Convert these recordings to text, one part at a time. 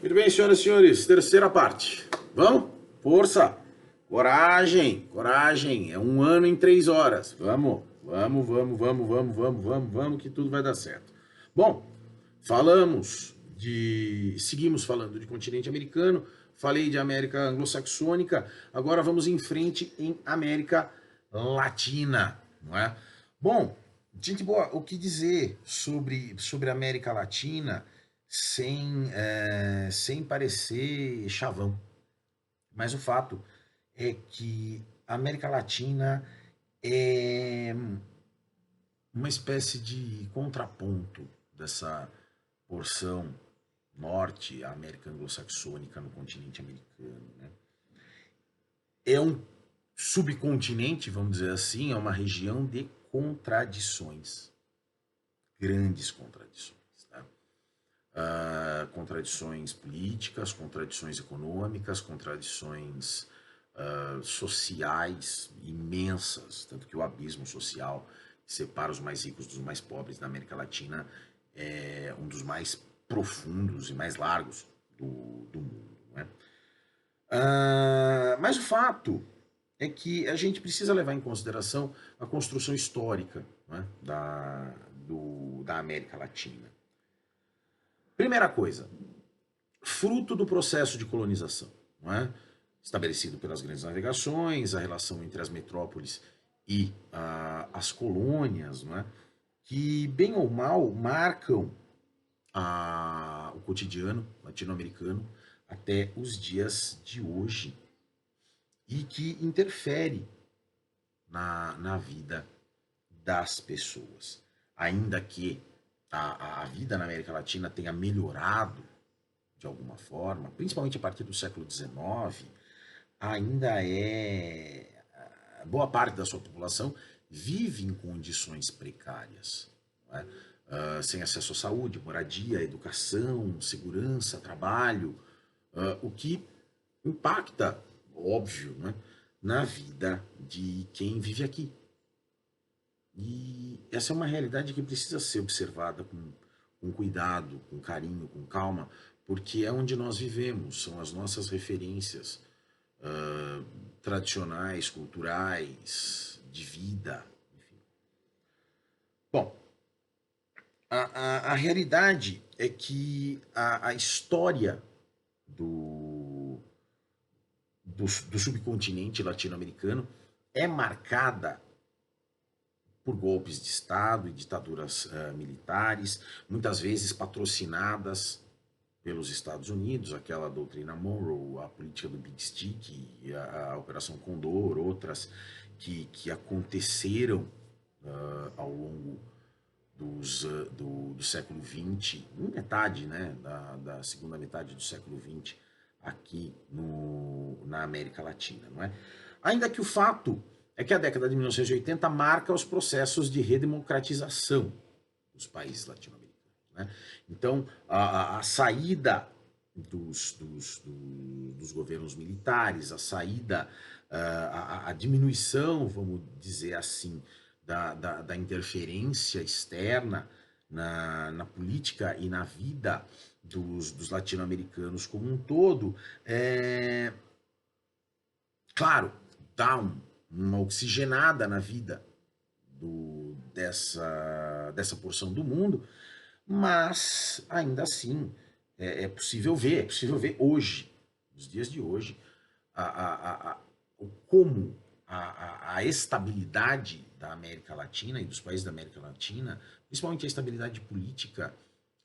Muito bem, senhoras e senhores, terceira parte. Vamos? Força! Coragem! Coragem! É 1 ano em 3 horas. Vamos, vamos, que tudo vai dar certo. Bom, seguimos falando de continente americano, falei de América anglo-saxônica, agora vamos em frente em América Latina, não é? Bom, gente boa, o que dizer sobre a América Latina sem parecer chavão? Mas o fato é que a América Latina é uma espécie de contraponto dessa porção norte, a América anglo-saxônica no continente americano, né? É um subcontinente, vamos dizer assim, é uma região de contradições, grandes contradições, tá? Contradições políticas, contradições econômicas, contradições sociais imensas, tanto que o abismo social que separa os mais ricos dos mais pobres na América Latina é um dos mais profundos e mais largos do mundo, né? Mas o fato é que a gente precisa levar em consideração a construção histórica, né, da América Latina. Primeira coisa, fruto do processo de colonização, não é? Estabelecido pelas grandes navegações, a relação entre as metrópoles e as colônias, não é? Que, bem ou mal, marcam o cotidiano latino-americano até os dias de hoje e que interfere na vida das pessoas. Ainda que a vida na América Latina tenha melhorado de alguma forma, principalmente a partir do século XIX, ainda boa parte da sua população vive em condições precárias, não é? Sem acesso à saúde, moradia, educação, segurança, trabalho, o que impacta, óbvio, né, na vida de quem vive aqui. E essa é uma realidade que precisa ser observada com cuidado, com carinho, com calma, porque é onde nós vivemos, são as nossas referências tradicionais, culturais, de vida, enfim. Bom, a realidade é que a história do subcontinente latino-americano é marcada por golpes de Estado e ditaduras militares, muitas vezes patrocinadas pelos Estados Unidos, aquela doutrina Monroe, a política do Big Stick, a Operação Condor, outras que aconteceram ao longo do século XX, metade, né, da segunda metade do século XX, aqui na América Latina, não é? Ainda que o fato é que a década de 1980 marca os processos de redemocratização dos países latino-americanos, né? Então, a saída dos governos militares, a saída, a diminuição, vamos dizer assim, da interferência externa na política e na vida dos latino-americanos como um todo, claro, dá uma oxigenada na vida dessa porção do mundo, mas ainda assim é possível ver hoje, nos dias de hoje, como a estabilidade da América Latina e dos países da América Latina, principalmente a estabilidade política,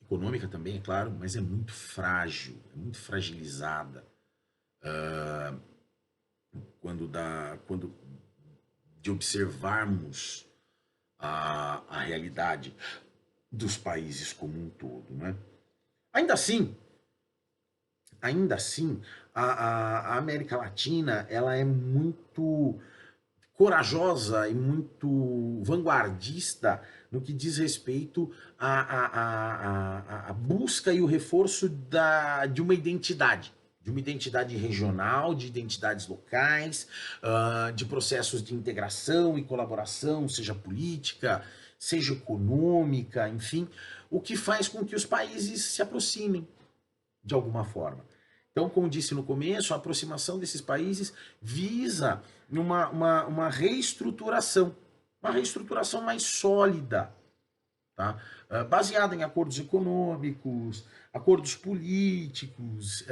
econômica também, é claro, mas é muito frágil, é muito fragilizada. Quando de observarmos a realidade dos países como um todo, né? Ainda assim, a América Latina ela é muito corajosa e muito vanguardista no que diz respeito à busca e o reforço de uma identidade regional, de identidades locais, de processos de integração e colaboração, seja política, seja econômica, enfim, o que faz com que os países se aproximem, de alguma forma. Então, como disse no começo, a aproximação desses países visa uma uma reestruturação mais sólida, tá? Baseada em acordos econômicos, acordos políticos,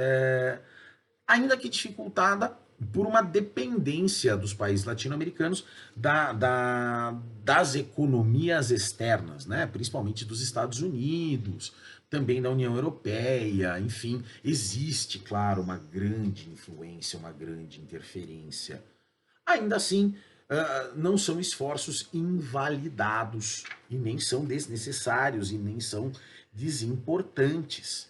ainda que dificultada por uma dependência dos países latino-americanos das economias externas, né? Principalmente dos Estados Unidos, também da União Europeia, enfim, existe, claro, uma grande influência, uma grande interferência. Ainda assim, não são esforços invalidados e nem são desnecessários e nem são desimportantes.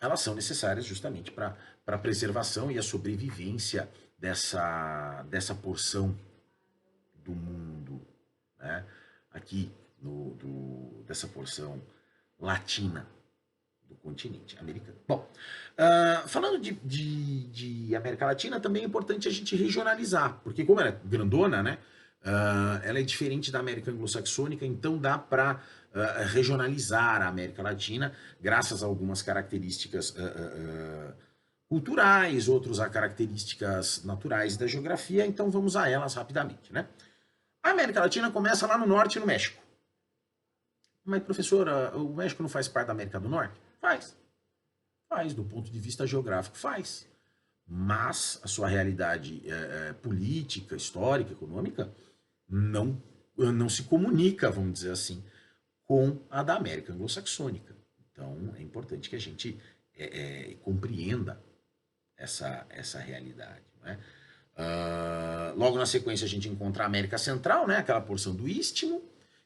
Elas são necessárias justamente para a preservação e a sobrevivência dessa porção do mundo, né? Aqui, dessa porção latina do continente americano. Bom, falando de América Latina, também é importante a gente regionalizar, porque como ela é grandona, né? Ela é diferente da América anglo-saxônica, então dá para regionalizar a América Latina, graças a algumas características culturais, outros a características naturais da geografia, então vamos a elas rapidamente, né? A América Latina começa lá no norte, no México. Mas, professora, o México não faz parte da América do Norte? Faz. Faz, do ponto de vista geográfico, faz. Mas a sua realidade política, histórica, econômica, não se comunica, vamos dizer assim, com a da América anglo-saxônica. Então, é importante que a gente compreenda essa realidade. Né? Logo na sequência, a gente encontra a América Central, né? Aquela porção do Istmo,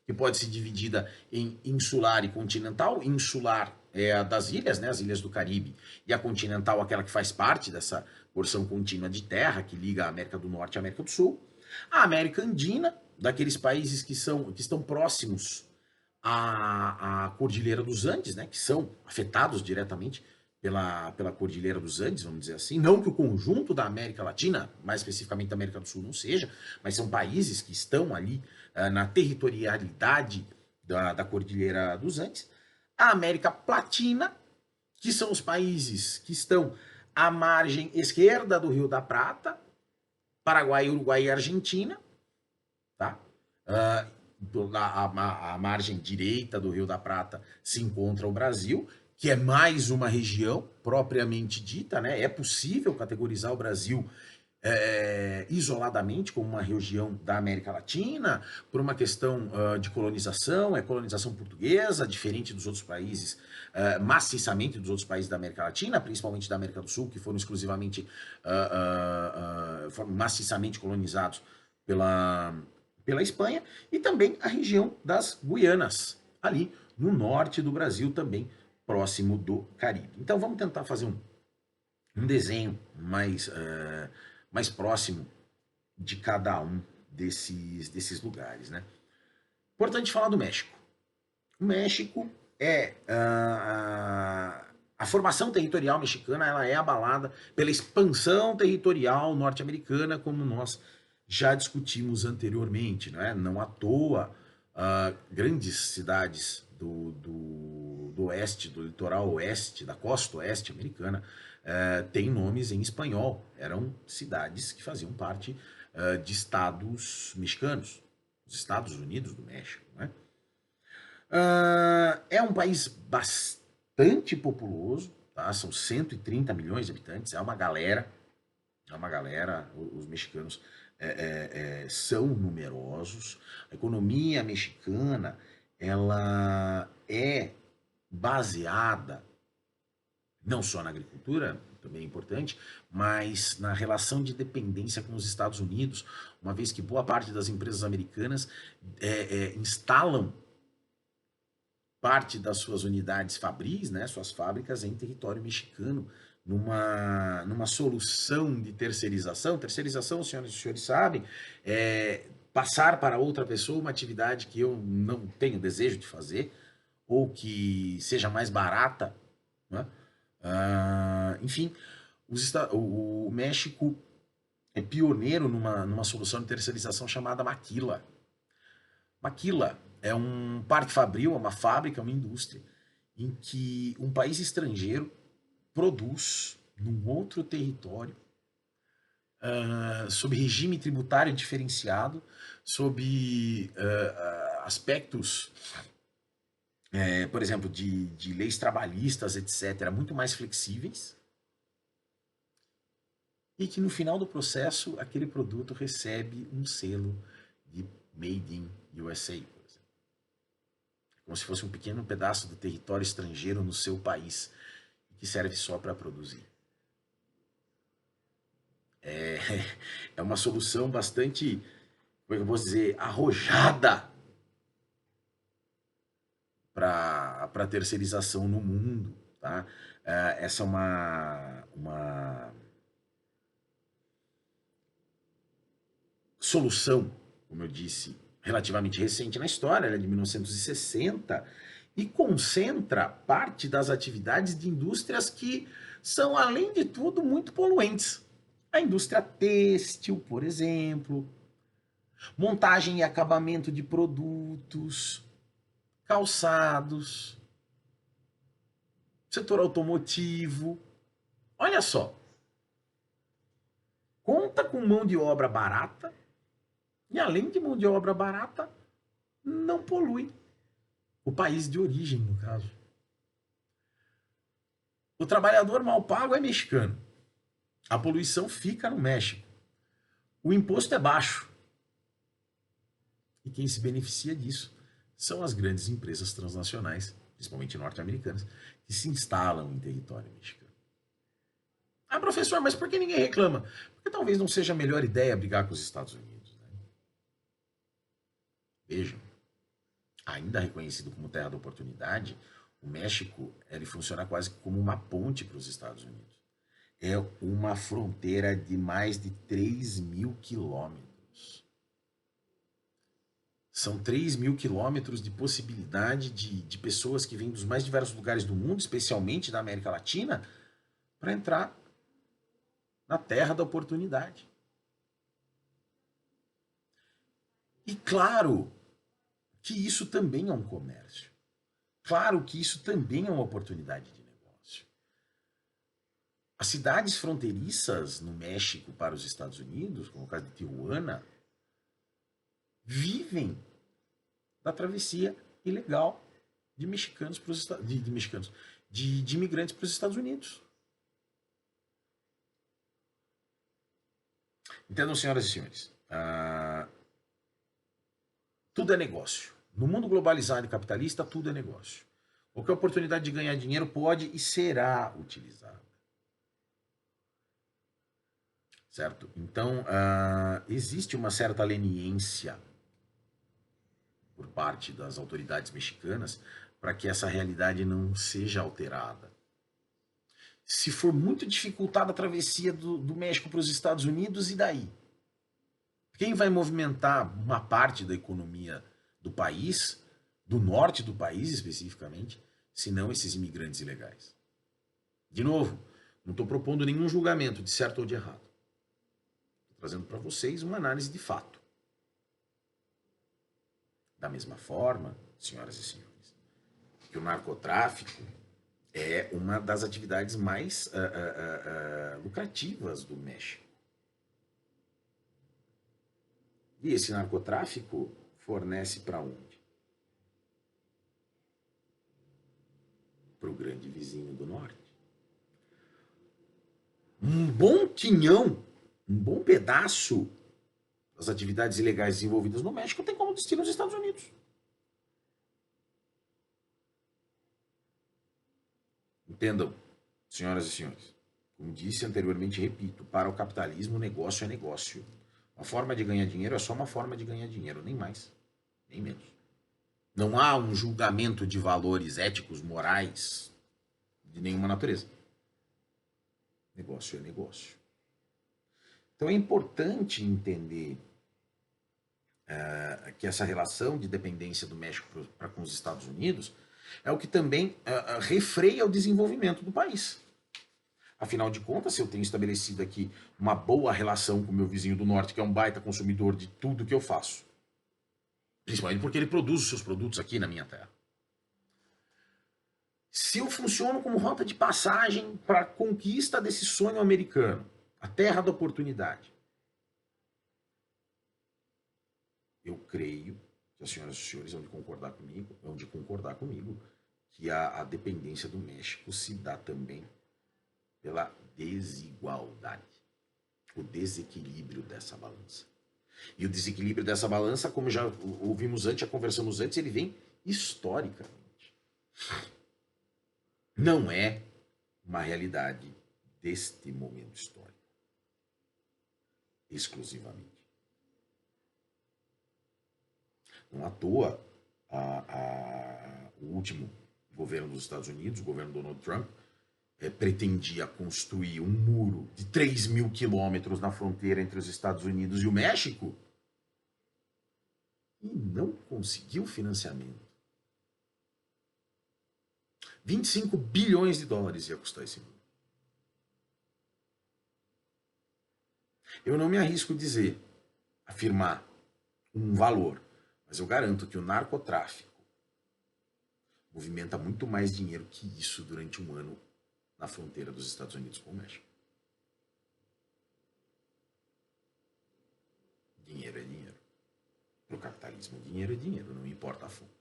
que pode ser dividida em insular e continental. Insular é a das ilhas, né? As ilhas do Caribe, e a continental, aquela que faz parte dessa porção contínua de terra que liga a América do Norte e a América do Sul. A América Andina, daqueles países que estão próximos à Cordilheira dos Andes, né? Que são afetados diretamente pela Cordilheira dos Andes, vamos dizer assim. Não que o conjunto da América Latina, mais especificamente da América do Sul, não seja, mas são países que estão ali na territorialidade da Cordilheira dos Andes. A América Platina, que são os países que estão à margem esquerda do Rio da Prata, Paraguai, Uruguai e Argentina, tá? A margem direita do Rio da Prata se encontra o Brasil, que é mais uma região propriamente dita, né? É possível categorizar o Brasil isoladamente como uma região da América Latina, por uma questão de colonização, é colonização portuguesa, diferente dos outros países, maciçamente dos outros países da América Latina, principalmente da América do Sul, que foram exclusivamente, foram maciçamente colonizados pela Espanha, e também a região das Guianas, ali no norte do Brasil, também próximo do Caribe. Então vamos tentar fazer um desenho mais próximo de cada um desses lugares, né? Importante falar do México. O México a formação territorial mexicana, ela é abalada pela expansão territorial norte-americana, como nós já discutimos anteriormente, né? Não à toa, grandes cidades do oeste, do litoral oeste, da costa oeste americana, têm nomes em espanhol. Eram cidades que faziam parte de estados mexicanos, os Estados Unidos do México. Né? É um país bastante populoso, tá? São 130 milhões de habitantes, é uma galera, os mexicanos são numerosos. A economia mexicana, ela é baseada não só na agricultura, também é importante, mas na relação de dependência com os Estados Unidos, uma vez que boa parte das empresas americanas instalam parte das suas unidades fabris, né, suas fábricas em território mexicano, numa solução de terceirização. Terceirização, senhoras e senhores sabem, passar para outra pessoa uma atividade que eu não tenho desejo de fazer, ou que seja mais barata, né? Enfim, o México é pioneiro numa solução de terceirização chamada Maquila. Maquila é um parque fabril, é uma fábrica, é uma indústria, em que um país estrangeiro produz num outro território, sob regime tributário diferenciado, sob aspectos, por exemplo, de leis trabalhistas, etc., muito mais flexíveis, e que no final do processo aquele produto recebe um selo de Made in USA, por exemplo. Como se fosse um pequeno pedaço do território estrangeiro no seu país, que serve só para produzir. É, é uma solução bastante, como é que eu posso dizer, arrojada para a terceirização no mundo. Tá? Essa é uma solução, como eu disse, relativamente recente na história, ela é de 1960, e concentra parte das atividades de indústrias que são, além de tudo, muito poluentes. A indústria têxtil, por exemplo, montagem e acabamento de produtos, calçados, setor automotivo. Olha só, conta com mão de obra barata e, além de mão de obra barata, não polui. O país de origem, no caso. O trabalhador mal pago é mexicano. A poluição fica no México. O imposto é baixo. E quem se beneficia disso são as grandes empresas transnacionais, principalmente norte-americanas, que se instalam em território mexicano. Ah, professor, mas por que ninguém reclama? Porque talvez não seja a melhor ideia brigar com os Estados Unidos. Né? Vejam, ainda reconhecido como terra da oportunidade, o México ele funciona quase como uma ponte para os Estados Unidos. É uma fronteira de mais de 3.000 quilômetros. São 3.000 quilômetros de possibilidade de pessoas que vêm dos mais diversos lugares do mundo, especialmente da América Latina, para entrar na terra da oportunidade. E claro que isso também é um comércio. Claro que isso também é uma oportunidade de negócio. As cidades fronteiriças no México para os Estados Unidos, como o caso de Tijuana, vivem da travessia ilegal de mexicanos para os de mexicanos, de imigrantes para os Estados Unidos. Entendam, senhoras e senhores, tudo é negócio. No mundo globalizado e capitalista, tudo é negócio. Qualquer oportunidade de ganhar dinheiro pode e será utilizada. Certo? Então, existe uma certa leniência por parte das autoridades mexicanas para que essa realidade não seja alterada. Se for muito dificultada a travessia do México para os Estados Unidos, e daí? Quem vai movimentar uma parte da economia do país, do norte do país especificamente, se não esses imigrantes ilegais? De novo, não estou propondo nenhum julgamento de certo ou de errado. Estou trazendo para vocês uma análise de fato. Da mesma forma, senhoras e senhores, que o narcotráfico é uma das atividades mais lucrativas do México. E esse narcotráfico fornece para onde? Para o grande vizinho do norte. Um bom quinhão, um bom pedaço das atividades ilegais desenvolvidas no México tem como destino os Estados Unidos. Entendam, senhoras e senhores. Como disse anteriormente, repito, para o capitalismo, negócio é negócio. Uma forma de ganhar dinheiro é só uma forma de ganhar dinheiro, nem mais, nem menos. Não há um julgamento de valores éticos, morais, de nenhuma natureza. Negócio é negócio. Então é importante entender que essa relação de dependência do México para com os Estados Unidos é o que também refreia o desenvolvimento do país. Afinal de contas, se eu tenho estabelecido aqui uma boa relação com o meu vizinho do norte, que é um baita consumidor de tudo que eu faço, principalmente porque ele produz os seus produtos aqui na minha terra. Se eu funciono como rota de passagem para a conquista desse sonho americano, a terra da oportunidade, eu creio que as senhoras e os senhores vão de concordar comigo que a dependência do México se dá também pela desigualdade, o desequilíbrio dessa balança. E o desequilíbrio dessa balança, como já ouvimos antes, já conversamos antes, ele vem historicamente. Não é uma realidade deste momento histórico, exclusivamente. Não à toa, o último governo dos Estados Unidos, o governo Donald Trump, pretendia construir um muro de 3.000 quilômetros na fronteira entre os Estados Unidos e o México e não conseguiu financiamento. 25 bilhões de dólares ia custar esse muro. Eu não me arrisco a dizer, afirmar um valor, mas eu garanto que o narcotráfico movimenta muito mais dinheiro que isso durante um ano na fronteira dos Estados Unidos com o México. Dinheiro é dinheiro. Para o capitalismo, dinheiro é dinheiro, não importa a fonte.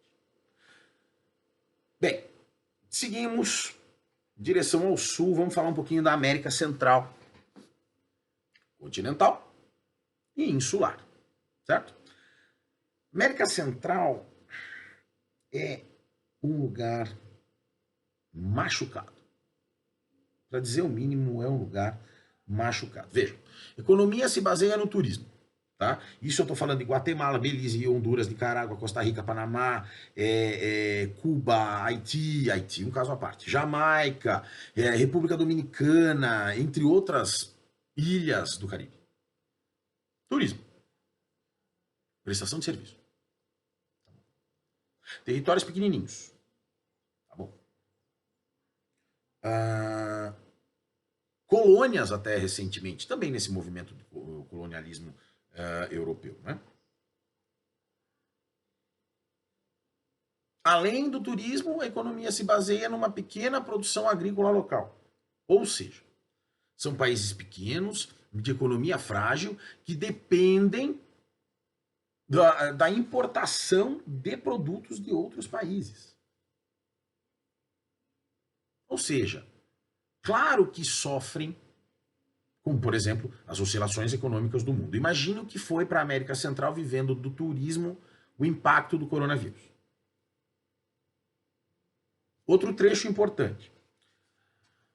Bem, seguimos direção ao sul, vamos falar um pouquinho da América Central, continental e insular, certo? América Central é um lugar machucado. Para dizer o mínimo, é um lugar machucado. Veja, economia se baseia no turismo. Tá? Isso eu estou falando de Guatemala, Belize, Honduras, Nicarágua, Costa Rica, Panamá, Cuba, Haiti, um caso à parte, Jamaica, República Dominicana, entre outras ilhas do Caribe. Turismo. Prestação de serviço. Territórios pequenininhos. Tá bom. Colônias até recentemente, também nesse movimento do colonialismo europeu, né? Além do turismo, a economia se baseia numa pequena produção agrícola local. Ou seja, são países pequenos, de economia frágil, que dependem da importação de produtos de outros países. Ou seja, claro que sofrem, como por exemplo, as oscilações econômicas do mundo. Imagina o que foi para a América Central vivendo do turismo o impacto do coronavírus. Outro trecho importante.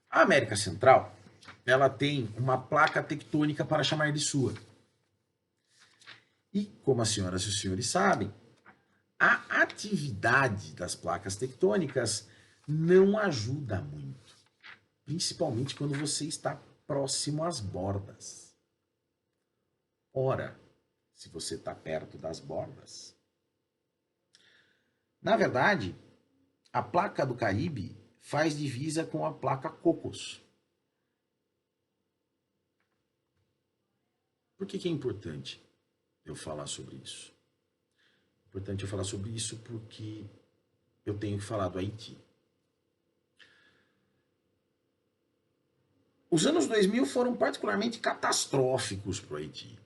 A América Central, ela tem uma placa tectônica para chamar de sua. E, como as senhoras e os senhores sabem, a atividade das placas tectônicas não ajuda muito, principalmente quando você está próximo às bordas. Ora, se você está perto das bordas. Na verdade, a placa do Caribe faz divisa com a placa Cocos. Por que é importante eu falar sobre isso? É importante eu falar sobre isso porque eu tenho que falar do Haiti. Os anos 2000 foram particularmente catastróficos para o Haiti.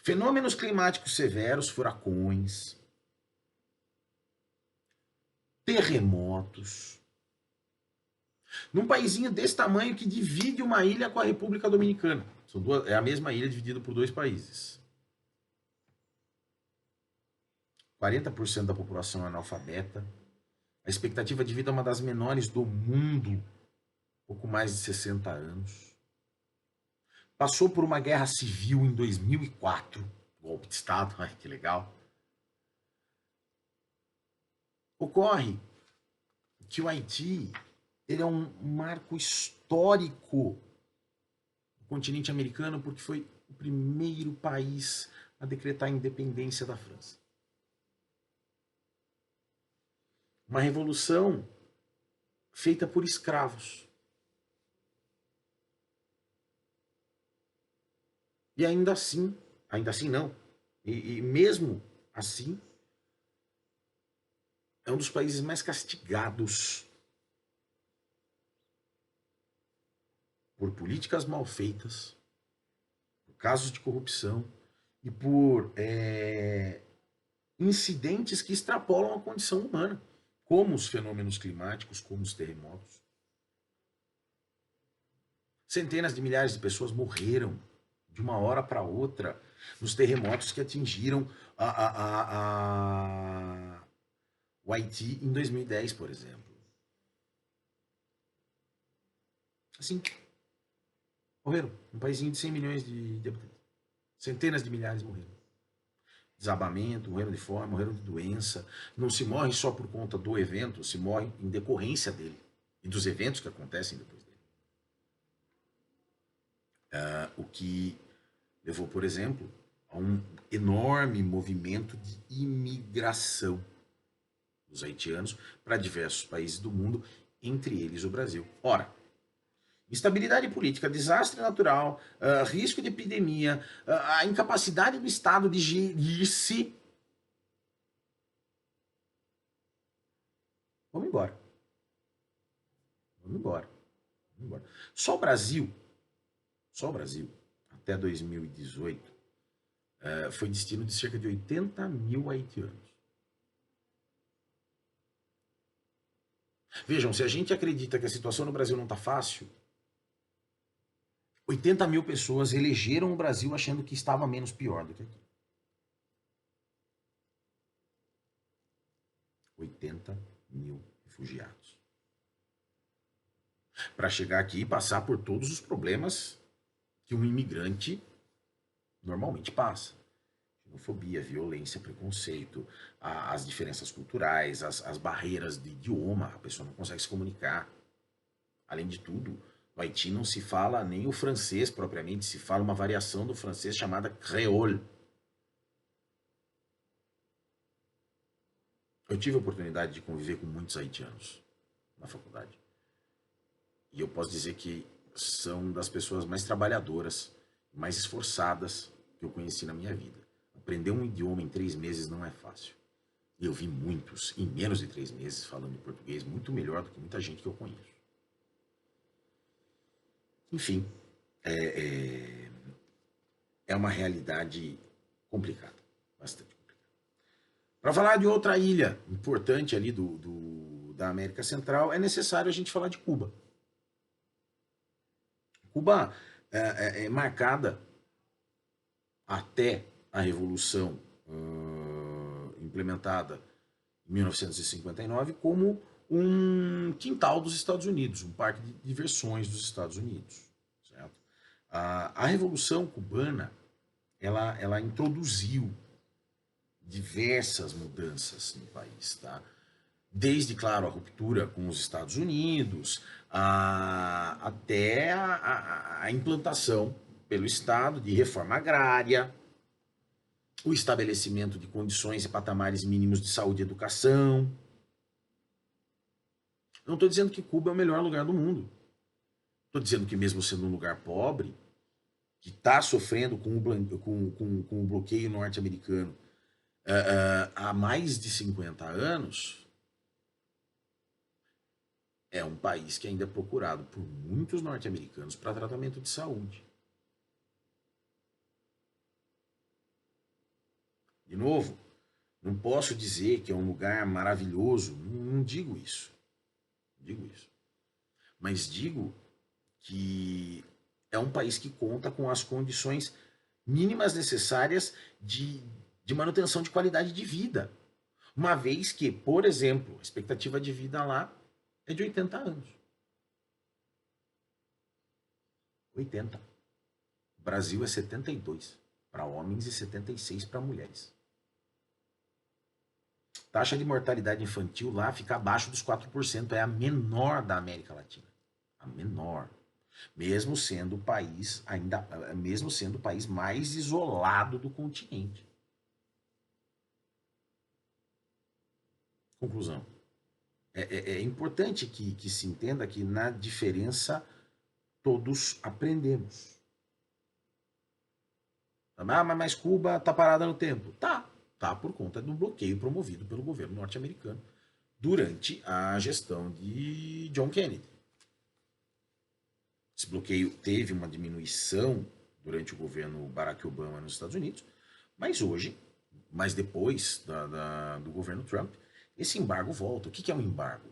Fenômenos climáticos severos, furacões, terremotos. Num paísinho desse tamanho que divide uma ilha com a República Dominicana. É a mesma ilha dividida por dois países. 40% da população é analfabeta. A expectativa de vida é uma das menores do mundo, pouco mais de 60 anos. Passou por uma guerra civil em 2004, golpe de Estado, ai que legal. Ocorre que o Haiti ele é um marco histórico do continente americano porque foi o primeiro país a decretar a independência da França. Uma revolução feita por escravos. E ainda assim não, e mesmo assim, é um dos países mais castigados por políticas mal feitas, por casos de corrupção e por incidentes que extrapolam a condição humana, como os fenômenos climáticos, como os terremotos. Centenas de milhares de pessoas morreram de uma hora para outra nos terremotos que atingiram o Haiti em 2010, por exemplo. Assim, morreram. Um paísinho de 100 milhões de habitantes. Centenas de milhares morreram. Desabamento, morreram de fome, morreram de doença. Não se morre só por conta do evento, se morre em decorrência dele e dos eventos que acontecem depois dele. O que levou, por exemplo, a um enorme movimento de imigração dos haitianos para diversos países do mundo, entre eles o Brasil. Ora, instabilidade política, desastre natural, risco de epidemia, a incapacidade do Estado de gerir-se. Vamos embora. Vamos embora. Vamos embora. Só o Brasil, até 2018, foi destino de cerca de 80 mil haitianos. Vejam, se a gente acredita que a situação no Brasil não está fácil, 80 mil pessoas elegeram o Brasil achando que estava menos pior do que aqui. 80 mil refugiados. Para chegar aqui e passar por todos os problemas que um imigrante normalmente passa. Xenofobia, violência, preconceito, as diferenças culturais, as barreiras de idioma, a pessoa não consegue se comunicar. Além de tudo, no Haiti não se fala nem o francês propriamente, se fala uma variação do francês chamada créole. Eu tive a oportunidade de conviver com muitos haitianos na faculdade. E eu posso dizer que são das pessoas mais trabalhadoras, mais esforçadas que eu conheci na minha vida. Aprender um idioma em 3 meses não é fácil. E eu vi muitos, em menos de 3 meses, falando português muito melhor do que muita gente que eu conheço. Enfim, é uma realidade complicada, bastante complicada. Para falar de outra ilha importante ali da América Central, é necessário a gente falar de Cuba. Cuba é marcada até a Revolução implementada em 1959 como um quintal dos Estados Unidos, um parque de diversões dos Estados Unidos. Certo? A Revolução Cubana ela introduziu diversas mudanças no país, tá? Desde, claro, a ruptura com os Estados Unidos, até a implantação pelo Estado de reforma agrária, o estabelecimento de condições e patamares mínimos de saúde e educação. Não estou dizendo que Cuba é o melhor lugar do mundo. Estou dizendo que mesmo sendo um lugar pobre, que está sofrendo com o bloqueio norte-americano há mais de 50 anos, é um país que ainda é procurado por muitos norte-americanos para tratamento de saúde. De novo, não posso dizer que é um lugar maravilhoso, não digo isso. Não digo isso. Mas digo que é um país que conta com as condições mínimas necessárias de manutenção de qualidade de vida. Uma vez que, por exemplo, a expectativa de vida lá é de 80 anos. 80. O Brasil é 72 para homens e 76 para mulheres. Taxa de mortalidade infantil lá fica abaixo dos 4%, é a menor da América Latina. A menor. Mesmo sendo o país mais isolado do continente. Conclusão. É importante que se entenda que na diferença todos aprendemos. Mas Cuba está parada no tempo. Tá por conta do bloqueio promovido pelo governo norte-americano durante a gestão de John Kennedy. Esse bloqueio teve uma diminuição durante o governo Barack Obama nos Estados Unidos, mas hoje, mas depois do governo Trump, esse embargo volta. O que é um embargo?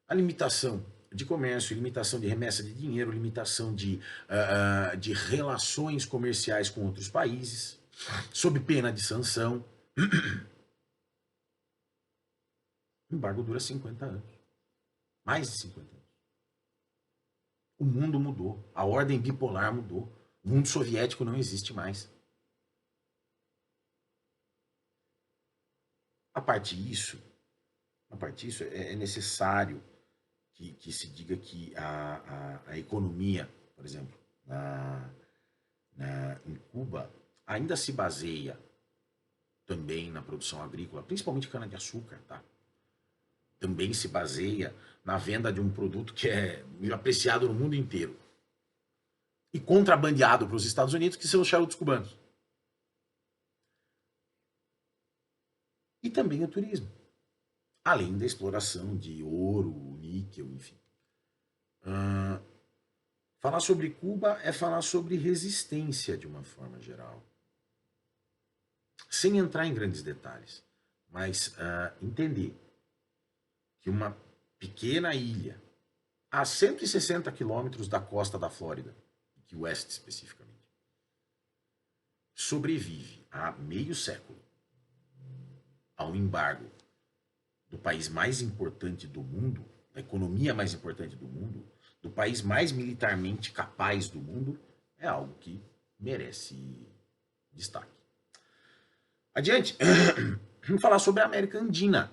A limitação de comércio, limitação de remessa de dinheiro, limitação de relações comerciais com outros países, sob pena de sanção. O embargo dura 50 anos. Mais de 50 anos. O mundo mudou. A ordem bipolar mudou. O mundo soviético não existe mais. A parte disso é necessário que se diga que a economia, por exemplo, em Cuba, ainda se baseia também na produção agrícola, principalmente cana-de-açúcar, tá? Também se baseia na venda de um produto que é apreciado no mundo inteiro e contrabandeado para os Estados Unidos, que são os charutos cubanos. E também o turismo, além da exploração de ouro, níquel, enfim. Falar sobre Cuba é falar sobre resistência de uma forma geral. Sem entrar em grandes detalhes, mas entender que uma pequena ilha a 160 quilômetros da costa da Flórida, Key West especificamente, sobrevive há meio século ao embargo do país mais importante do mundo, da economia mais importante do mundo, do país mais militarmente capaz do mundo, é algo que merece destaque. Adiante, vamos falar sobre a América Andina.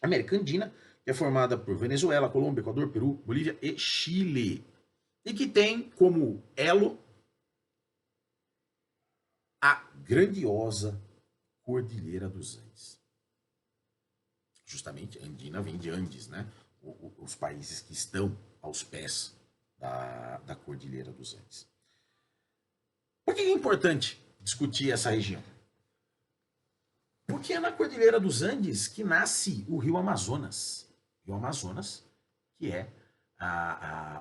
A América Andina é formada por Venezuela, Colômbia, Equador, Peru, Bolívia e Chile. E que tem como elo a grandiosa Cordilheira dos Andes. Justamente, Andina vem de Andes, né? Os países que estão aos pés da Cordilheira dos Andes. Por que é importante discutir essa região? Porque é na Cordilheira dos Andes que nasce o Rio Amazonas. Rio Amazonas, que é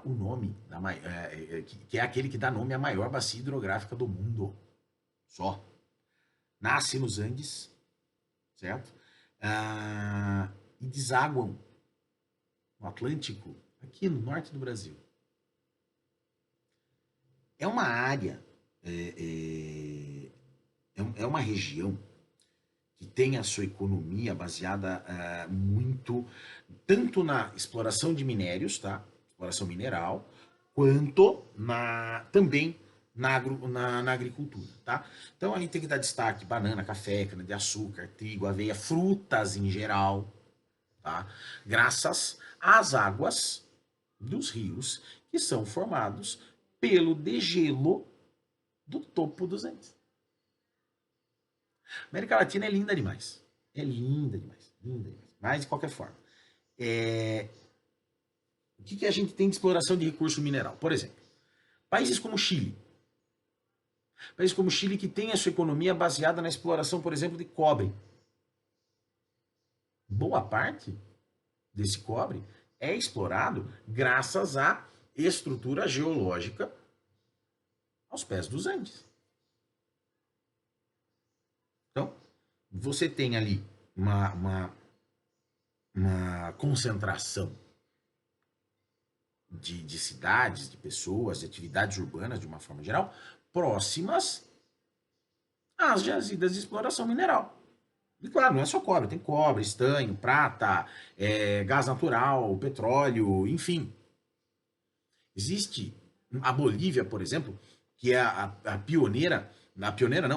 o nome, que é aquele que dá nome à maior bacia hidrográfica do mundo. Só. Nasce nos Andes, certo? E desaguam no Atlântico, aqui no norte do Brasil. É uma área, é uma região que tem a sua economia baseada muito, tanto na exploração de minérios, tá? Exploração mineral, quanto também na agricultura, tá? Então a gente tem que dar destaque: banana, café, cana-de-açúcar, trigo, aveia, frutas em geral, tá? Graças às águas dos rios que são formados pelo degelo do topo dos Andes. A América Latina é linda demais. É linda demais. Linda demais. Mas, de qualquer forma, o que a gente tem de exploração de recurso mineral? Por exemplo, países como Chile. Países como Chile que tem a sua economia baseada na exploração, por exemplo, de cobre. Boa parte desse cobre é explorado graças à estrutura geológica aos pés dos Andes. Então, você tem ali uma concentração de cidades, de pessoas, de atividades urbanas, de uma forma geral, próximas às jazidas de exploração mineral. E claro, não é só cobre, tem cobre, estanho, prata, gás natural, petróleo, enfim. Existe a Bolívia, por exemplo, que é a pioneira,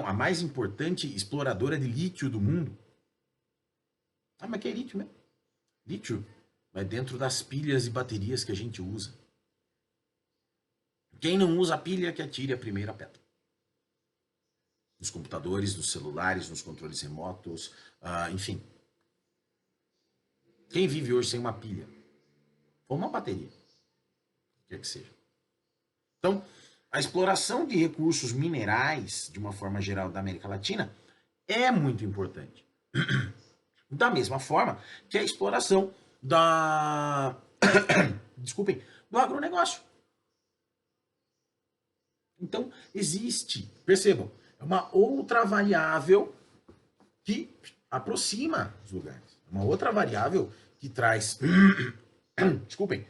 a mais importante exploradora de lítio do mundo. Mas que é lítio mesmo? Lítio é dentro das pilhas e baterias que a gente usa. Quem não usa a pilha que atire a primeira pedra. Nos computadores, nos celulares, nos controles remotos, enfim. Quem vive hoje sem uma pilha? Ou uma bateria? Quer que seja. Então, a exploração de recursos minerais, de uma forma geral, da América Latina, é muito importante. Da mesma forma que a exploração da desculpem, do agronegócio. Então, existe, percebam, é uma outra variável que aproxima os lugares. Uma outra variável que traz, desculpem,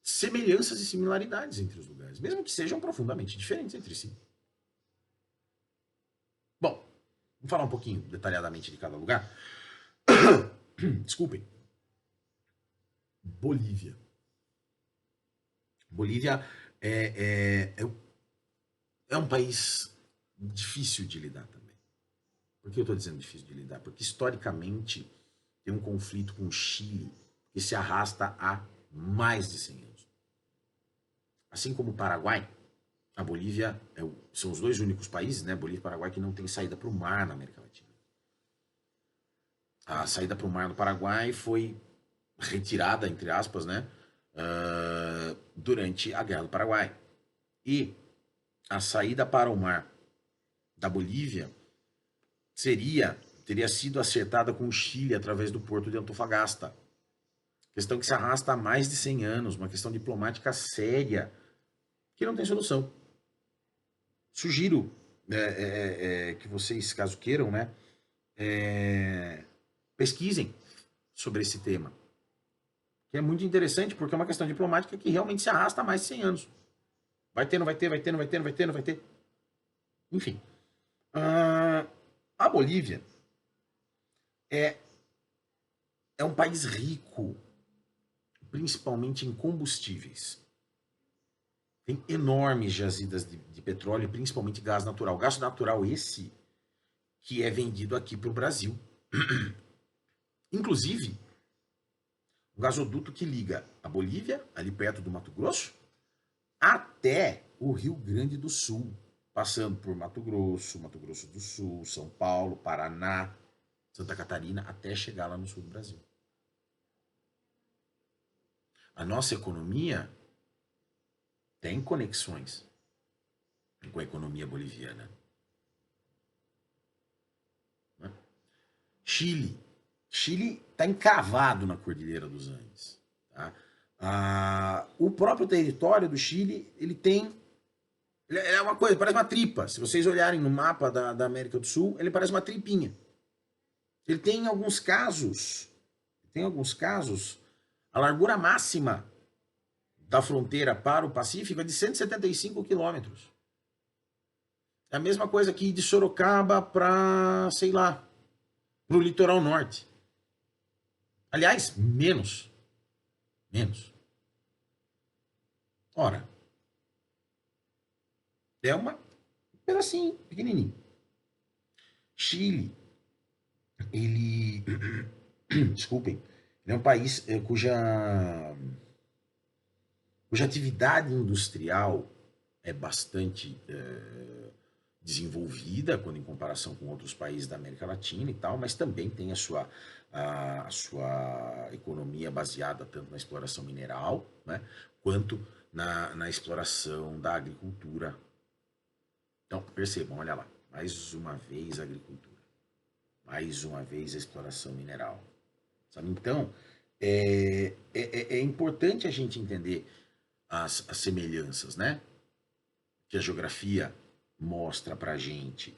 semelhanças e similaridades entre os lugares, mesmo que sejam profundamente diferentes entre si. Bom, vamos falar um pouquinho detalhadamente de cada lugar. Desculpem. Bolívia. Bolívia é um país difícil de lidar também. Por que eu estou dizendo difícil de lidar? Porque historicamente tem um conflito com o Chile que se arrasta há mais de 100 anos. Assim como o Paraguai, a Bolívia são os dois únicos países, né, Bolívia e Paraguai, que não tem saída para o mar na América Latina. A saída para o mar no Paraguai foi retirada, entre aspas, né, durante a Guerra do Paraguai. E a saída para o mar da Bolívia teria sido acertada com o Chile através do porto de Antofagasta. Questão que se arrasta há mais de 100 anos, uma questão diplomática séria, que não tem solução. Sugiro que vocês, caso queiram, né, pesquisem sobre esse tema, que é muito interessante, porque é uma questão diplomática que realmente se arrasta há mais de 100 anos. Vai ter, não vai ter, vai ter, não vai ter, não vai ter, não vai ter. Enfim. A Bolívia é um país rico, principalmente em combustíveis. Tem enormes jazidas de petróleo, principalmente gás natural. Gás natural esse que é vendido aqui para o Brasil. Inclusive, o gasoduto que liga a Bolívia, ali perto do Mato Grosso, até o Rio Grande do Sul, passando por Mato Grosso do Sul, São Paulo, Paraná, Santa Catarina, até chegar lá no sul do Brasil. A nossa economia tem conexões com a economia boliviana. Chile está encravado na Cordilheira dos Andes. Tá? O próprio território do Chile, ele é uma coisa, parece uma tripa. Se vocês olharem no mapa da América do Sul, ele parece uma tripinha. Ele tem alguns casos, a largura máxima da fronteira para o Pacífico é de 175 quilômetros. É a mesma coisa aqui de Sorocaba para, sei lá, para o litoral norte. Aliás, menos. Ora, é um pedacinho, pequenininho. Chile, ele... Desculpem. Ele é um país cuja atividade industrial é bastante desenvolvida quando em comparação com outros países da América Latina e tal, mas também tem a sua economia baseada tanto na exploração mineral, né, quanto na exploração da agricultura. Então, percebam, olha lá, mais uma vez a agricultura, mais uma vez a exploração mineral. Sabe? Então, é importante a gente entender as semelhanças, né, que a geografia mostra pra gente.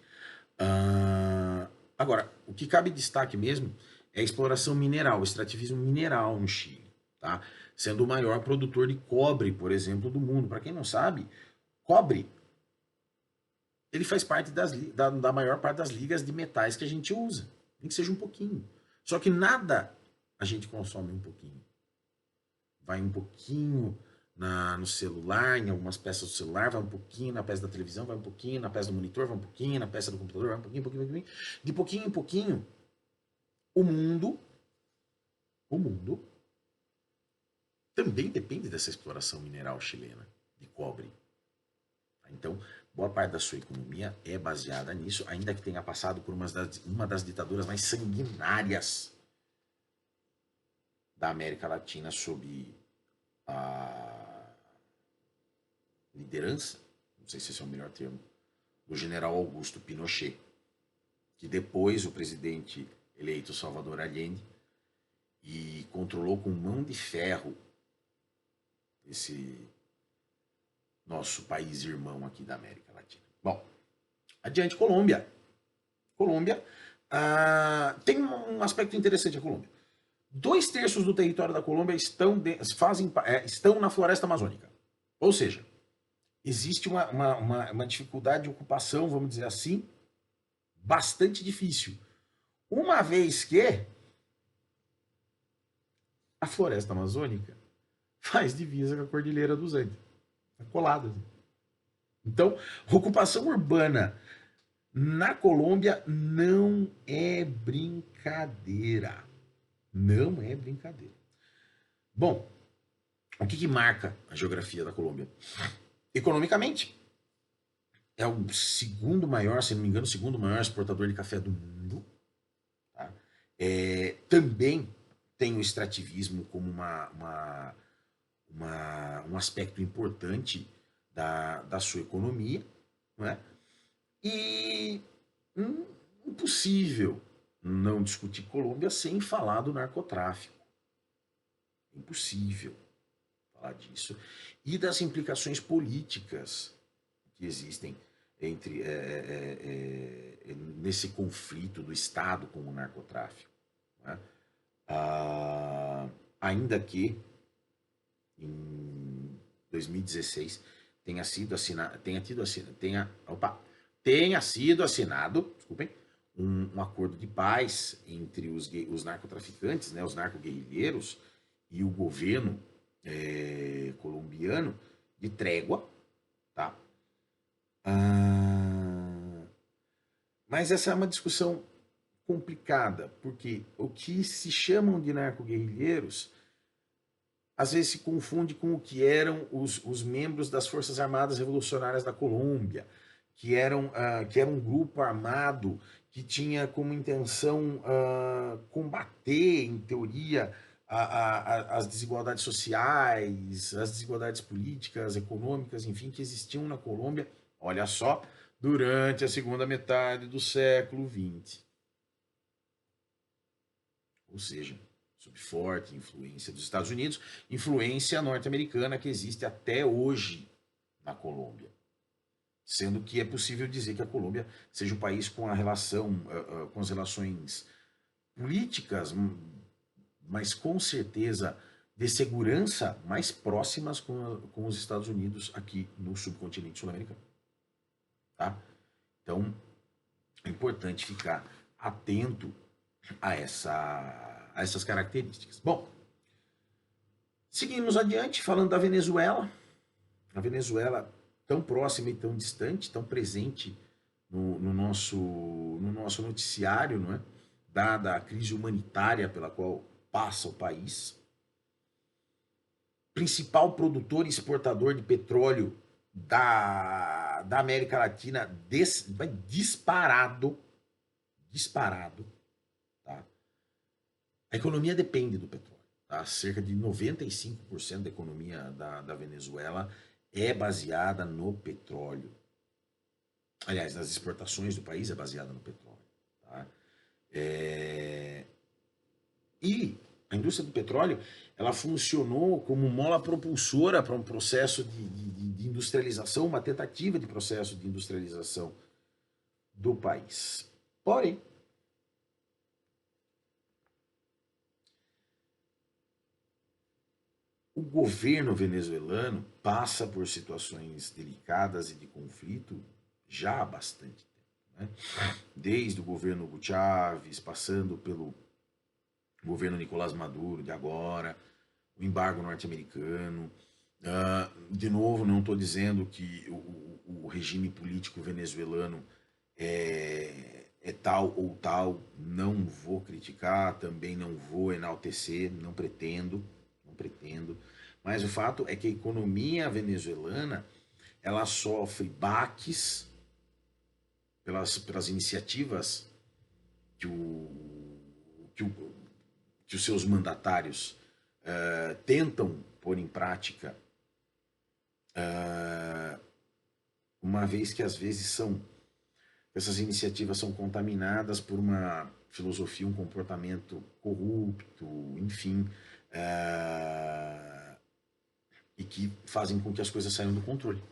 Agora, o que cabe destaque mesmo é a exploração mineral, o extrativismo mineral no Chile, tá? Sendo o maior produtor de cobre, por exemplo, do mundo. Para quem não sabe, cobre ele faz parte da maior parte das ligas de metais que a gente usa. Nem que seja um pouquinho. Só que nada a gente consome um pouquinho. Vai um pouquinho no celular, em algumas peças do celular, vai um pouquinho na peça da televisão, vai um pouquinho na peça do monitor, vai um pouquinho na peça do computador, vai um pouquinho, pouquinho. De pouquinho em pouquinho, o mundo também depende dessa exploração mineral chilena de cobre. Então, boa parte da sua economia é baseada nisso, ainda que tenha passado por uma das ditaduras mais sanguinárias da América Latina sob a liderança, não sei se esse é o melhor termo, do general Augusto Pinochet, que depois o presidente eleito Salvador Allende e controlou com mão de ferro esse nosso país irmão aqui da América Latina. Bom, adiante, Colômbia. Colômbia tem um aspecto interessante a Colômbia. 2/3 do território da Colômbia estão na floresta amazônica. Ou seja, existe uma dificuldade de ocupação, vamos dizer assim, bastante difícil. Uma vez que a floresta amazônica faz divisa com a Cordilheira dos Andes. Está colada. Então, ocupação urbana na Colômbia não é brincadeira. Não é brincadeira. Bom, o que marca a geografia da Colômbia? Economicamente, é o segundo maior, se não me engano, o segundo maior exportador de café do mundo. Tá? Também tem o extrativismo como um aspecto importante da sua economia. Não é? E impossível não discutir Colômbia sem falar do narcotráfico. Impossível falar disso. E das implicações políticas que existem entre nesse conflito do Estado com o narcotráfico. Né? Ainda que em 2016 tenha sido assinado, desculpem, um acordo de paz entre os narcotraficantes, né, os narcoguerrilheiros e o governo colombiano de trégua, tá? Mas essa é uma discussão complicada, porque o que se chamam de narcoguerrilheiros às vezes se confunde com o que eram os membros das Forças Armadas Revolucionárias da Colômbia, que era um grupo armado que tinha como intenção combater, em teoria, as desigualdades sociais, as desigualdades políticas, econômicas, enfim, que existiam na Colômbia, olha só, durante a segunda metade do século XX. Ou seja, sob forte influência dos Estados Unidos, influência norte-americana que existe até hoje na Colômbia. Sendo que é possível dizer que a Colômbia seja um país com com as relações políticas, mas com certeza de segurança mais próximas com os Estados Unidos aqui no subcontinente sul-americano. Tá? Então, é importante ficar atento a essas características. Bom, seguimos adiante falando da Venezuela. A Venezuela tão próxima e tão distante, tão presente no nosso noticiário, não é? Dada a crise humanitária pela qual passa o país. Principal produtor e exportador de petróleo da América Latina, disparado. Tá? A economia depende do petróleo. Tá? Cerca de 95% da economia da Venezuela é baseada no petróleo. Aliás, nas exportações do país é baseada no petróleo. Tá? E a indústria do petróleo ela funcionou como mola propulsora para um processo de industrialização, uma tentativa de processo de industrialização do país. Porém, o governo venezuelano passa por situações delicadas e de conflito já há bastante tempo. Né? Desde o governo Hugo Chávez, passando pelo governo Nicolás Maduro de agora, o embargo norte-americano. De novo, não estou dizendo que o regime político venezuelano é tal ou tal, não vou criticar, também não vou enaltecer, não pretendo, mas o fato é que a economia venezuelana ela sofre baques pelas iniciativas que os seus mandatários tentam pôr em prática, uma vez que às vezes essas iniciativas são contaminadas por uma filosofia, um comportamento corrupto, enfim, e que fazem com que as coisas saiam do controle.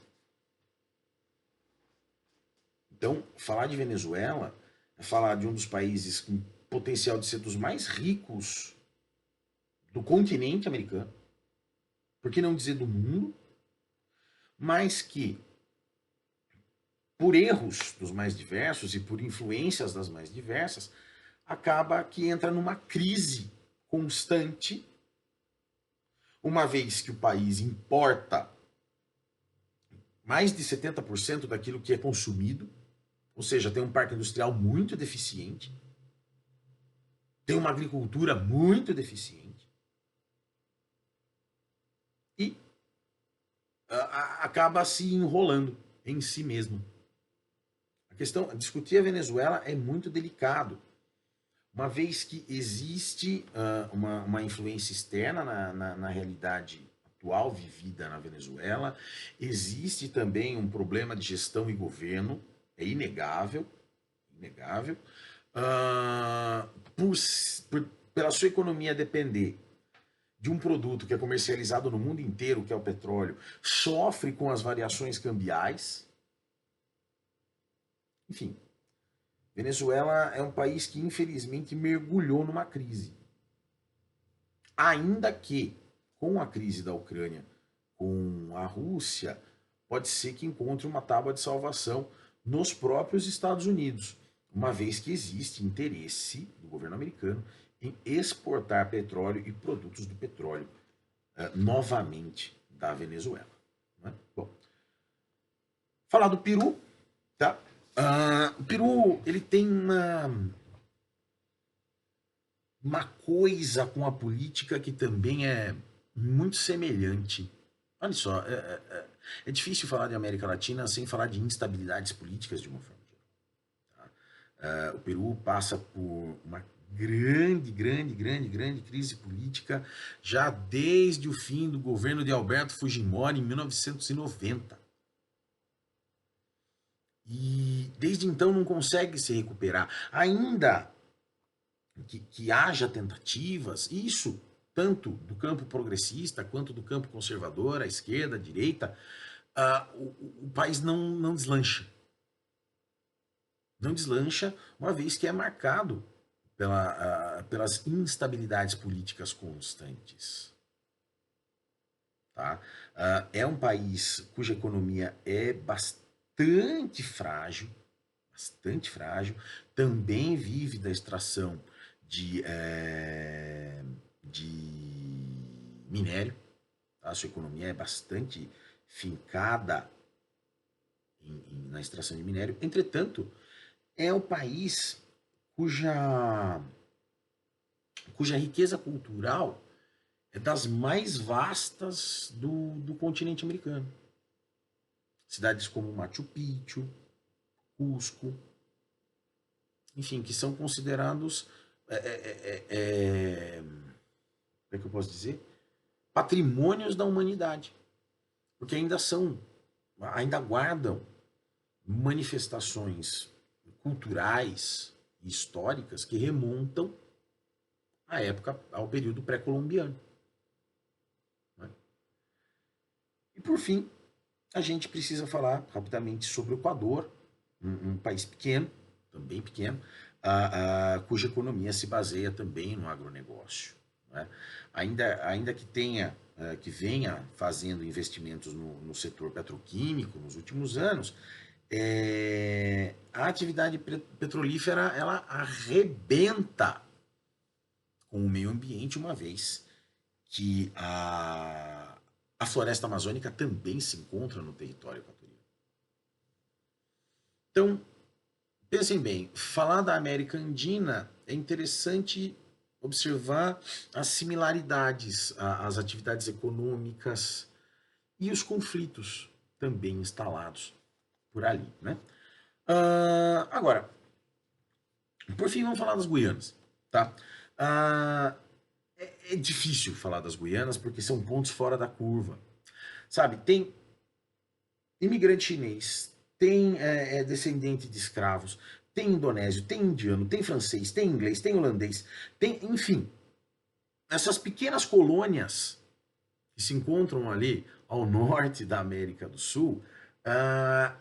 Então, falar de Venezuela é falar de um dos países com potencial de ser dos mais ricos do continente americano, por que não dizer do mundo, mas que, por erros dos mais diversos e por influências das mais diversas, acaba que entra numa crise constante, uma vez que o país importa mais de 70% daquilo que é consumido, ou seja, tem um parque industrial muito deficiente, tem uma agricultura muito deficiente, e acaba se enrolando em si mesmo. A questão, discutir a Venezuela é muito delicado, uma vez que existe uma influência externa na realidade atual vivida na Venezuela, existe também um problema de gestão e governo, é inegável, inegável, pela sua economia depender de um produto que é comercializado no mundo inteiro, que é o petróleo, sofre com as variações cambiais. Enfim, Venezuela é um país que infelizmente mergulhou numa crise. Ainda que, com a crise da Ucrânia, com a Rússia, pode ser que encontre uma tábua de salvação nos próprios Estados Unidos, uma vez que existe interesse do governo americano em exportar petróleo e produtos do petróleo novamente da Venezuela. Né? Bom, falar do Peru, tá? O Peru, ele tem uma coisa com a política que também é muito semelhante. Olha só, é difícil falar de América Latina sem falar de instabilidades políticas de uma forma geral. Tá? O Peru passa por uma grande crise política já desde o fim do governo de Alberto Fujimori em 1990. E desde então não consegue se recuperar. Ainda que haja tentativas, isso tanto do campo progressista quanto do campo conservador, a esquerda, a direita, o país não deslancha. Não deslancha, uma vez que é marcado pelas instabilidades políticas constantes. Tá? É um país cuja economia é bastante frágil, também vive da extração de minério, tá? A sua economia é bastante fincada na extração de minério. Entretanto, é um país cuja riqueza cultural é das mais vastas do continente americano. Cidades como Machu Picchu, Cusco, enfim, que são considerados, como é que eu posso dizer? Patrimônios da humanidade. Porque ainda guardam manifestações culturais e históricas que remontam ao período pré-colombiano. Né? E por fim, a gente precisa falar rapidamente sobre o Equador, um país pequeno, também pequeno, cuja economia se baseia também no agronegócio. Né? Ainda que venha fazendo investimentos no setor petroquímico nos últimos anos, a atividade petrolífera ela arrebenta com o meio ambiente, uma vez que a floresta amazônica também se encontra no território equatoriano. Então, pensem bem, falar da América Andina é interessante observar as similaridades, as atividades econômicas e os conflitos também instalados por ali. Né? Agora, por fim, vamos falar das Guianas. Tá? É difícil falar das Guianas porque são pontos fora da curva. Sabe, tem imigrante chinês, tem descendente de escravos, tem indonésio, tem indiano, tem francês, tem inglês, tem holandês, tem, enfim, essas pequenas colônias que se encontram ali ao norte da América do Sul,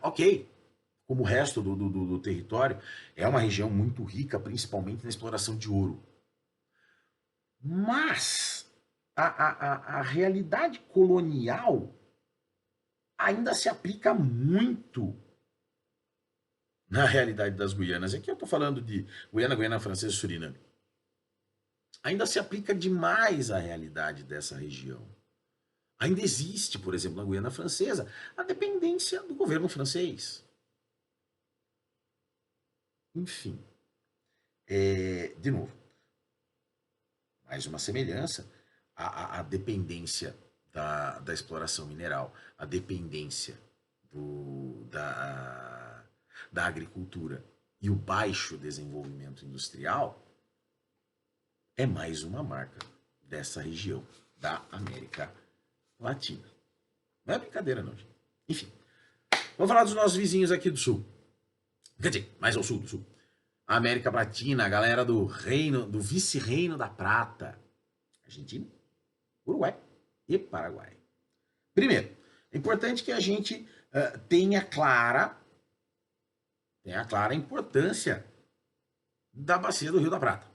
ok, como o resto do território, é uma região muito rica, principalmente na exploração de ouro. Mas a realidade colonial ainda se aplica muito na realidade das Guianas. Aqui eu estou falando de Guiana, Guiana Francesa e Suriname. Ainda se aplica demais à realidade dessa região. Ainda existe, por exemplo, na Guiana Francesa, a dependência do governo francês. Enfim, de novo, mais uma semelhança, a dependência da exploração mineral, a dependência da agricultura e o baixo desenvolvimento industrial é mais uma marca dessa região da América Latina. Não é brincadeira, não, gente. Enfim, vamos falar dos nossos vizinhos aqui do Sul. Quer dizer, mais ao sul do Sul. A América Latina, a galera do reino, do vice-reino da Prata. Argentina, Uruguai e Paraguai. Primeiro, é importante que a gente tenha clara a importância da bacia do Rio da Prata,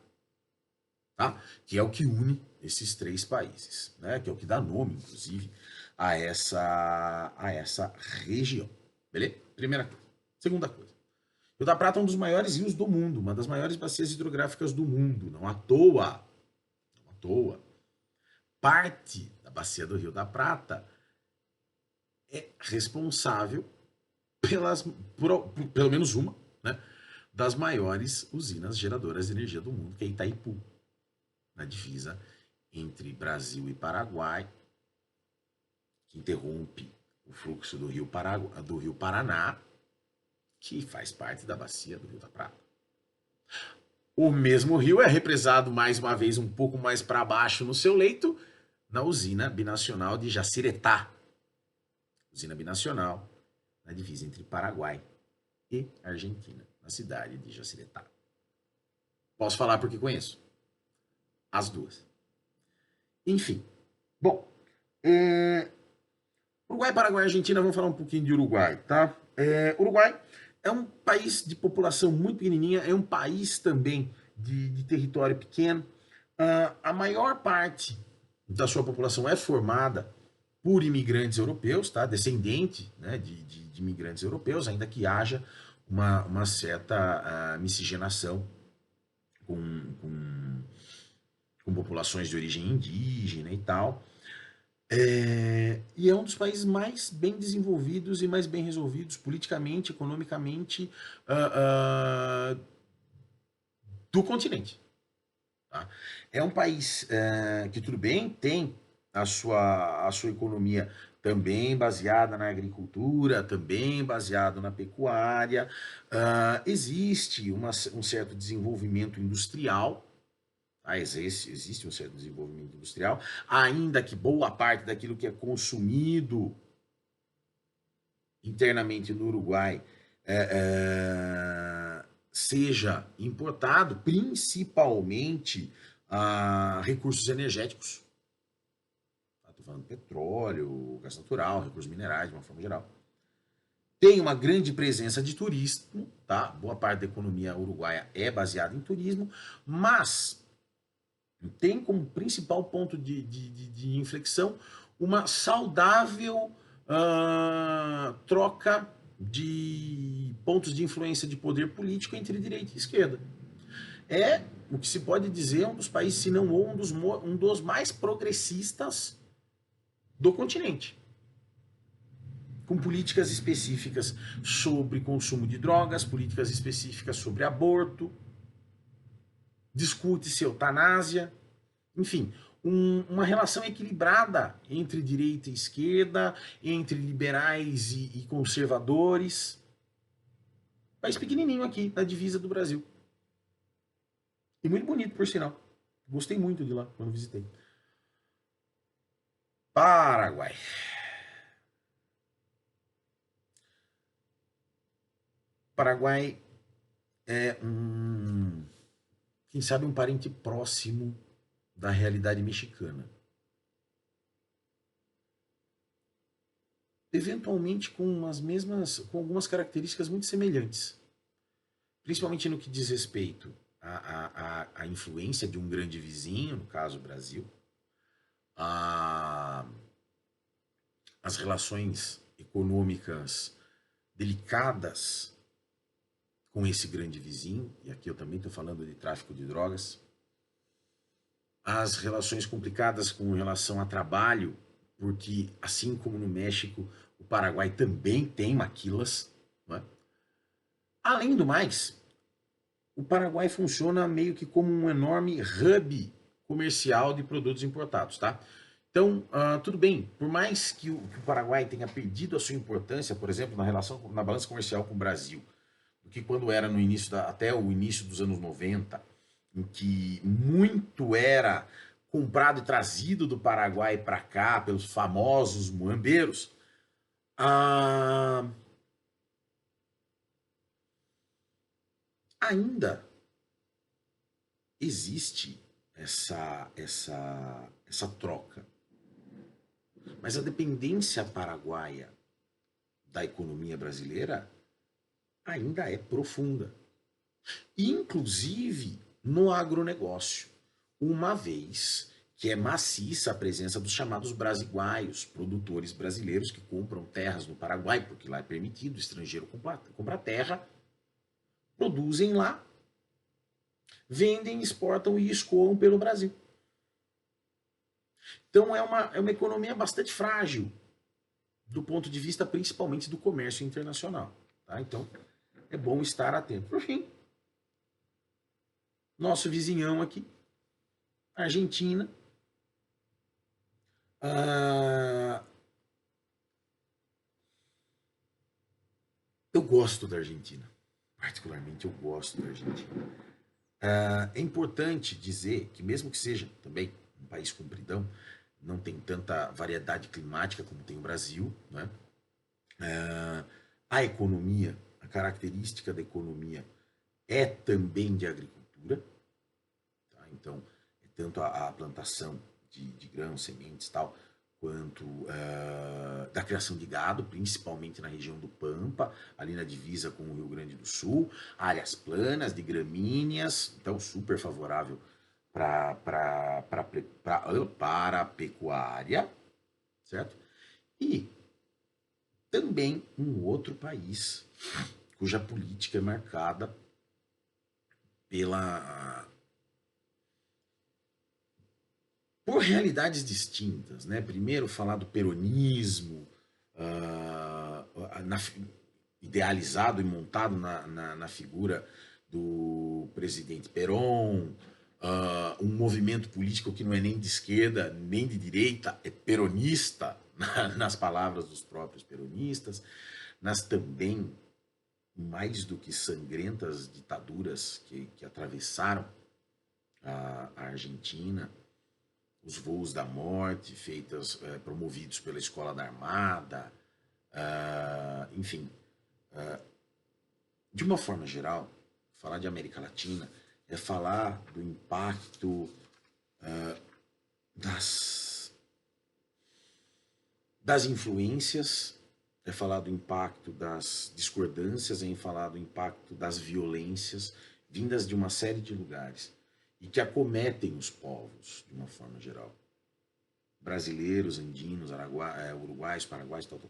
tá? Que é o que une esses três países, né? Que é o que dá nome, inclusive, a essa região. Beleza? Primeira coisa. Segunda coisa. O Rio da Prata é um dos maiores rios do mundo, uma das maiores bacias hidrográficas do mundo. Não à toa. Não à toa. Parte da bacia do Rio da Prata é responsável pelo menos uma, né, das maiores usinas geradoras de energia do mundo, que é Itaipu, na divisa entre Brasil e Paraguai, que interrompe o fluxo do Rio Paraná, que faz parte da bacia do Rio da Prata. O mesmo rio é represado mais uma vez um pouco mais para baixo no seu leito, na usina binacional de Jaciretá. Usina binacional na divisa entre Paraguai e Argentina, na cidade de Jaciretá. Posso falar porque conheço as duas. Enfim, bom, Uruguai, Paraguai e Argentina, vamos falar um pouquinho de Uruguai, tá? Uruguai é um país de população muito pequenininha, é um país também de território pequeno. A maior parte da sua população é formada por imigrantes europeus, tá? Descendente, né, de imigrantes europeus, ainda que haja uma certa miscigenação com populações de origem indígena e tal. E é um dos países mais bem desenvolvidos e mais bem resolvidos politicamente, economicamente, do continente. Tá? É um país que, tudo bem, tem a sua economia também baseada na agricultura, também baseado na pecuária. Existe um certo desenvolvimento industrial, existe um certo desenvolvimento industrial, ainda que boa parte daquilo que é consumido internamente no Uruguai seja importado, principalmente recursos energéticos. Estou falando de petróleo, gás natural, recursos minerais, de uma forma geral. Tem uma grande presença de turismo, tá? Boa parte da economia uruguaia é baseada em turismo, mas tem como principal ponto de inflexão uma saudável troca de pontos de influência de poder político entre direita e esquerda. É o que se pode dizer um dos países, se não um dos mais progressistas do continente. Com políticas específicas sobre consumo de drogas, políticas específicas sobre aborto, discute-se eutanásia, enfim, uma relação equilibrada entre direita e esquerda, entre liberais e conservadores. País pequenininho aqui, na divisa do Brasil. E muito bonito, por sinal. Gostei muito de lá, quando visitei. Paraguai. Paraguai é quem sabe um parente próximo da realidade mexicana. Eventualmente com com algumas características muito semelhantes. Principalmente no que diz respeito à influência de um grande vizinho, no caso o Brasil, a, as relações econômicas delicadas com esse grande vizinho, e aqui eu também estou falando de tráfico de drogas, as relações complicadas com relação a trabalho, porque assim como no México, o Paraguai também tem maquilas, não é? Além do mais, o Paraguai funciona meio que como um enorme hub comercial de produtos importados, tá? Então, tudo bem, por mais que o Paraguai tenha perdido a sua importância, por exemplo, na balança comercial com o Brasil, do que quando era no início até o início dos anos 90, em que muito era comprado e trazido do Paraguai para cá pelos famosos muambeiros, ainda existe essa troca. Mas a dependência paraguaia da economia brasileira ainda é profunda. Inclusive no agronegócio, uma vez que é maciça a presença dos chamados brasiguaios, produtores brasileiros que compram terras no Paraguai, porque lá é permitido, o estrangeiro comprar terra, produzem lá, vendem, exportam e escoam pelo Brasil. Então é uma economia bastante frágil, do ponto de vista principalmente do comércio internacional. Tá? Então é bom estar atento. Por fim, nosso vizinhão aqui, Argentina. Eu gosto da Argentina. Particularmente eu gosto da Argentina. É importante dizer que mesmo que seja também um país compridão, não tem tanta variedade climática como tem o Brasil, né? A economia, a característica da economia é também de agricultura, tá? Então, é tanto a plantação de grãos, sementes e tal, quanto da criação de gado, principalmente na região do Pampa, ali na divisa com o Rio Grande do Sul, áreas planas de gramíneas, então super favorável para a pecuária, certo? E também um outro país cuja política é marcada pela por realidades distintas, né? Primeiro falar do peronismo, na, idealizado e montado na figura do presidente Perón, um movimento político que não é nem de esquerda nem de direita, é peronista, nas palavras dos próprios peronistas, mas também mais do que sangrentas ditaduras que atravessaram a Argentina, os voos da morte promovidos pela Escola da Armada, enfim, de uma forma geral, falar de América Latina é falar do impacto das influências, é falar do impacto das discordâncias, é falar do impacto das violências vindas de uma série de lugares e que acometem os povos de uma forma geral. Brasileiros, andinos, uruguaios, paraguaios, tal.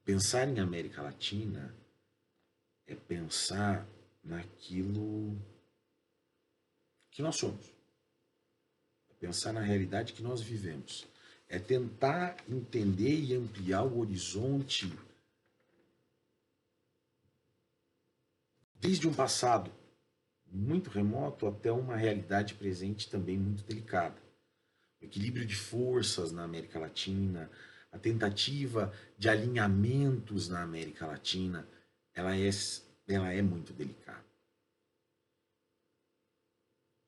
Pensar em América Latina é pensar naquilo que nós somos. É pensar na realidade que nós vivemos. É tentar entender e ampliar o horizonte desde um passado muito remoto até uma realidade presente também muito delicada. O equilíbrio de forças na América Latina, a tentativa de alinhamentos na América Latina, ela é muito delicada.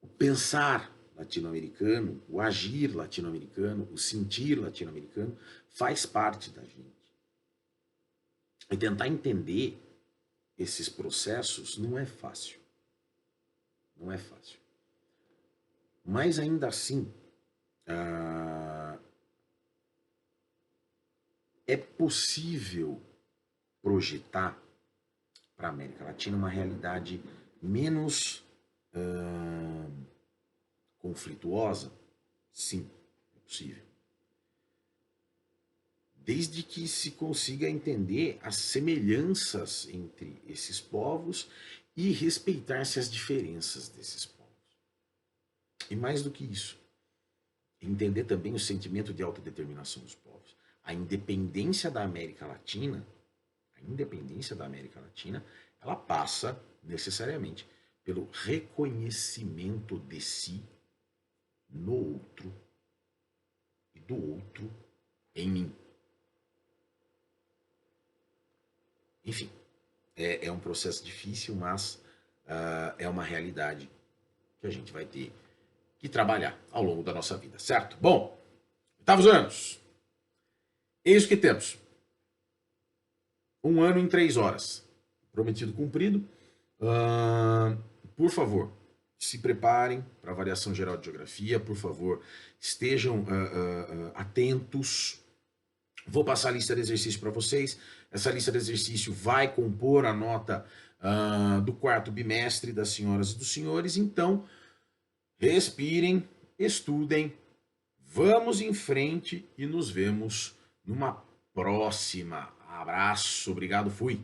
O pensar latino-americano, o agir latino-americano, o sentir latino-americano faz parte da gente. E tentar entender esses processos não é fácil. Não é fácil. Mas ainda assim, é possível projetar para a América Latina uma realidade menos conflituosa? Sim, é possível. Desde que se consiga entender as semelhanças entre esses povos e respeitar-se as diferenças desses povos. E mais do que isso, entender também o sentimento de autodeterminação dos povos. A independência da América Latina, ela passa necessariamente pelo reconhecimento de si no outro e do outro em mim. Enfim, é um processo difícil, mas é uma realidade que a gente vai ter que trabalhar ao longo da nossa vida, certo? Bom, oitavos anos. Eis o que temos. 1 ano em 3 horas. Prometido cumprido. Por favor, se preparem para a avaliação geral de geografia. Por favor, estejam atentos. Vou passar a lista de exercício para vocês. Essa lista de exercício vai compor a nota do 4º bimestre das senhoras e dos senhores. Então, respirem, estudem, vamos em frente e nos vemos numa próxima. Abraço, obrigado, fui.